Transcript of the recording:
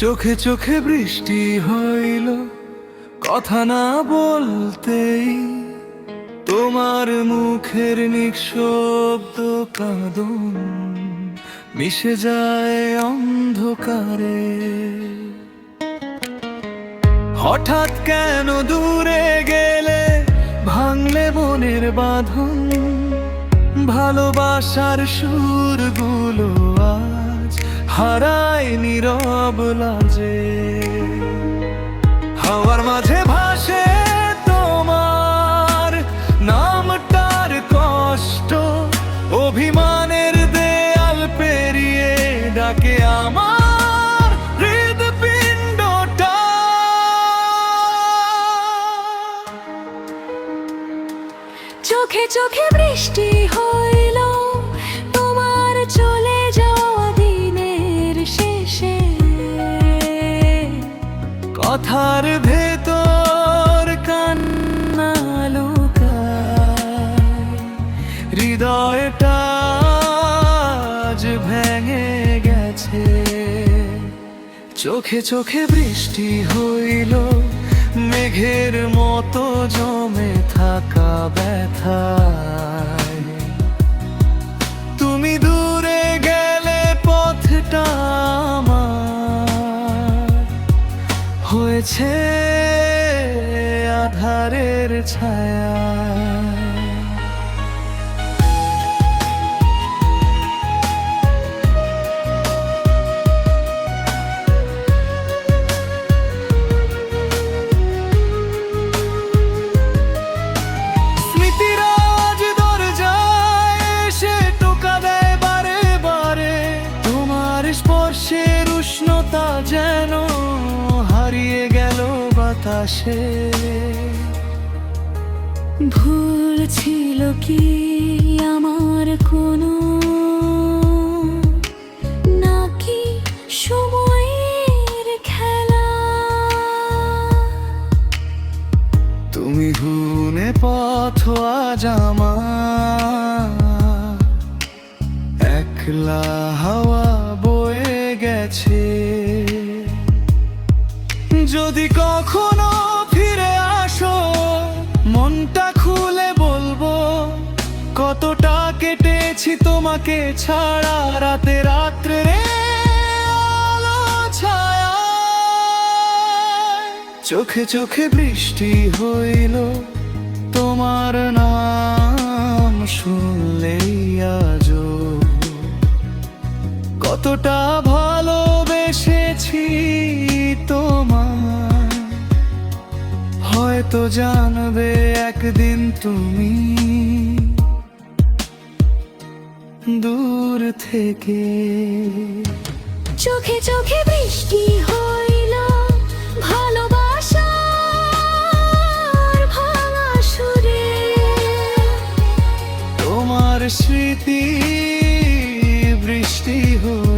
চোখে চোখে বৃষ্টি হইল, কথা না বলতেই তোমার মুখের নিঃশব্দ কাঁদন মিশে যায় অন্ধকারে। হঠাৎ কেন দূরে গেলে, ভাঙলে মনের বাঁধন, ভালোবাসার সুরগুলো আজ হারায় নীরব লাজে। হাওয়ার মাঝে ভাসে তোমার নামটার কষ্ট, অভিমানের দেয়াল পেরিয়ে ডাকে আমার হৃদপিণ্ডটা। চোখে চোখে বৃষ্টি হইল, তোমার চলে যাওয়া দিনের শেষে। কথার ভেতর কান্না লুকায়, হৃদয়টা আজ ভেঙে গেছে। চোখে চোখে বৃষ্টি হইল, মেঘের মতো জমে থাকা ব্যথায়। তুমি দূরে গেলে পথটা আমার হয়েছে আধারের ছায়া। স্পর্শের উষ্ণতা যেন হারিয়ে গেল বাতাসে। ভুল ছিল কি আমার কোনো, নাকি সময়ের খেলা? তুমি গুনে পথ আজ আমার, একলা হাওয়া বয়ে গেছে। যদি কখনো ফিরে আসো, মনটা খুলে বলবো কতটা কেটেছি তোমাকে ছাড়া। রাতে রাত্রে আলো ছায়া, চোখে চোখে বৃষ্টি হইল, তোমার নাম শুনলেই আজো কতটা ভালোবেসেছি তোমায়। হয়তো জানবে একদিন তুমি দূর থেকে। চোখে চোখে বৃষ্টি হইল, ভালোবাসার ভাঙা সুরে। তোমার স্মৃতি বৃষ্টি হয়ে